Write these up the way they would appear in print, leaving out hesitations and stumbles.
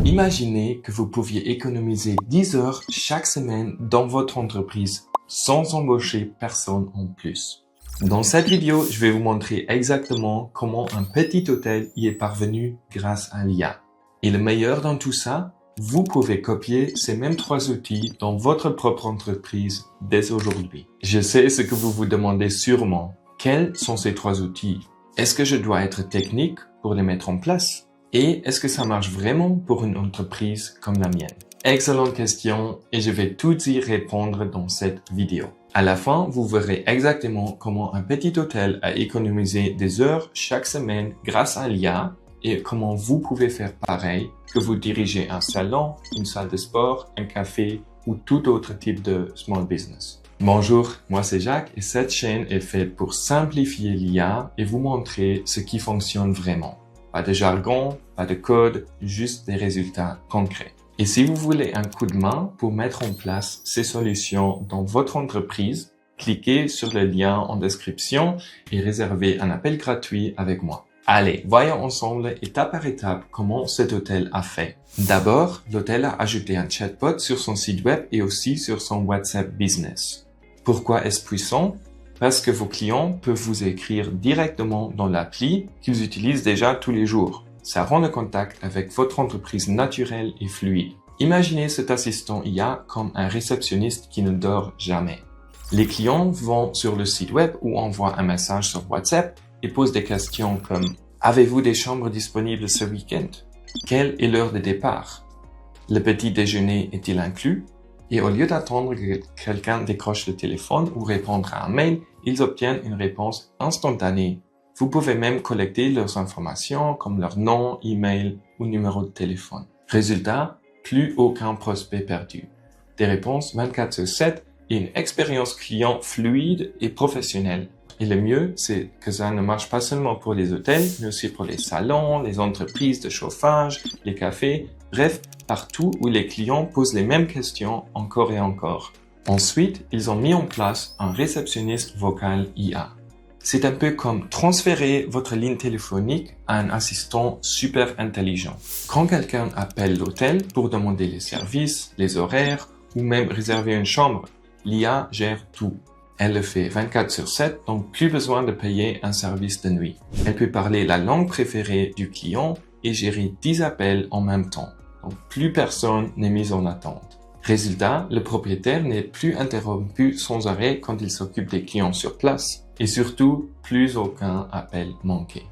Imaginez que vous pouviez économiser 10 heures chaque semaine dans votre entreprise sans embaucher personne en plus. Dans cette vidéo, je vais vous montrer exactement comment un petit hôtel y est parvenu grâce à l'IA. Et le meilleur dans tout ça, vous pouvez copier ces mêmes 3 outils dans votre propre entreprise dès aujourd'hui. Je sais ce que vous vous demandez sûrement. Quels sont ces 3 outils? Est-ce que je dois être technique pour les mettre en place? Et est-ce que ça marche vraiment pour une entreprise comme la mienne? Excellente question et je vais tout y répondre dans cette vidéo. À la fin, vous verrez exactement comment un petit hôtel a économisé des heures chaque semaine grâce à l'IA et comment vous pouvez faire pareil que vous dirigez un salon, une salle de sport, un café ou tout autre type de small business. Bonjour, moi c'est Jacques et cette chaîne est faite pour simplifier l'IA et vous montrer ce qui fonctionne vraiment. Pas de jargon, pas de code, juste des résultats concrets. Et si vous voulez un coup de main pour mettre en place ces solutions dans votre entreprise, cliquez sur le lien en description et réservez un appel gratuit avec moi. Allez, voyons ensemble étape par étape comment cet hôtel a fait. D'abord, l'hôtel a ajouté un chatbot sur son site web et aussi sur son WhatsApp Business. Pourquoi est-ce puissant? Parce que vos clients peuvent vous écrire directement dans l'appli qu'ils utilisent déjà tous les jours. Ça rend le contact avec votre entreprise naturel et fluide. Imaginez cet assistant IA comme un réceptionniste qui ne dort jamais. Les clients vont sur le site web ou envoient un message sur WhatsApp et posent des questions comme « Avez-vous des chambres disponibles ce week-end? Quelle est l'heure de départ? Le petit déjeuner est-il inclus? » Et au lieu d'attendre que quelqu'un décroche le téléphone ou répondre à un mail, ils obtiennent une réponse instantanée. Vous pouvez même collecter leurs informations comme leur nom, email ou numéro de téléphone. Résultat, plus aucun prospect perdu. Des réponses 24/7 et une expérience client fluide et professionnelle. Et le mieux, c'est que ça ne marche pas seulement pour les hôtels, mais aussi pour les salons, les entreprises de chauffage, les cafés, bref, partout où les clients posent les mêmes questions encore et encore. Ensuite, ils ont mis en place un réceptionniste vocal IA. C'est un peu comme transférer votre ligne téléphonique à un assistant super intelligent. Quand quelqu'un appelle l'hôtel pour demander les services, les horaires ou même réserver une chambre, l'IA gère tout. Elle le fait 24/7, donc plus besoin de payer un service de nuit. Elle peut parler la langue préférée du client et gérer 10 appels en même temps. Donc plus personne n'est mis en attente. Résultat, le propriétaire n'est plus interrompu sans arrêt quand il s'occupe des clients sur place. Et surtout, plus aucun appel manqué.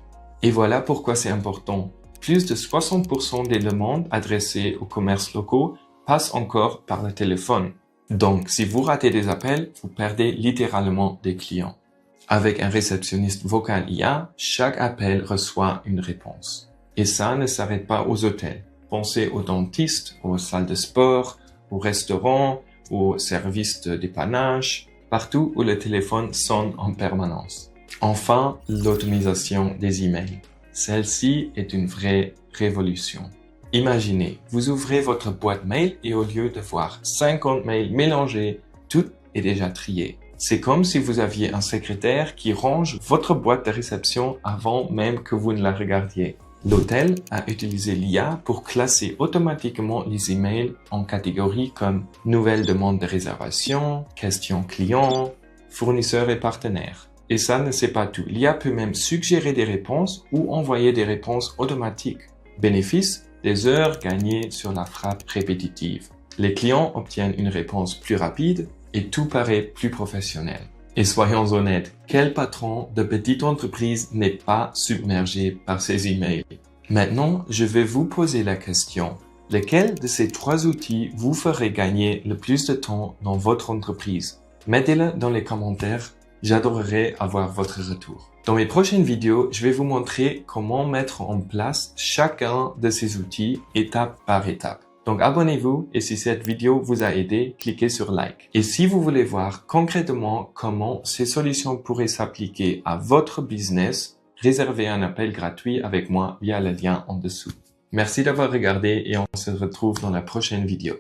Et voilà pourquoi c'est important. Plus de 60% des demandes adressées aux commerces locaux passent encore par le téléphone. Donc, si vous ratez des appels, vous perdez littéralement des clients. Avec un réceptionniste vocal IA, chaque appel reçoit une réponse. Et ça ne s'arrête pas aux hôtels. Pensez aux dentistes, aux salles de sport, aux restaurants, aux services de dépannage, partout où le téléphone sonne en permanence. Enfin, l'automatisation des emails. Celle-ci est une vraie révolution. Imaginez, vous ouvrez votre boîte mail et au lieu de voir 50 mails mélangés, tout est déjà trié. C'est comme si vous aviez un secrétaire qui range votre boîte de réception avant même que vous ne la regardiez. L'hôtel a utilisé l'IA pour classer automatiquement les emails en catégories comme nouvelles demandes de réservation, questions clients, fournisseurs et partenaires. Et ça ne c'est pas tout. L'IA peut même suggérer des réponses ou envoyer des réponses automatiques. Bénéfice, des heures gagnées sur la frappe répétitive. Les clients obtiennent une réponse plus rapide et tout paraît plus professionnel. Et soyons honnêtes, quel patron de petite entreprise n'est pas submergé par ces emails? Maintenant, je vais vous poser la question. Lequel de ces 3 outils vous ferait gagner le plus de temps dans votre entreprise? Mettez-le dans les commentaires, j'adorerais avoir votre retour. Dans mes prochaines vidéos, je vais vous montrer comment mettre en place chacun de ces outils étape par étape. Donc abonnez-vous et si cette vidéo vous a aidé, cliquez sur like. Et si vous voulez voir concrètement comment ces solutions pourraient s'appliquer à votre business, réservez un appel gratuit avec moi via le lien en dessous. Merci d'avoir regardé et on se retrouve dans la prochaine vidéo.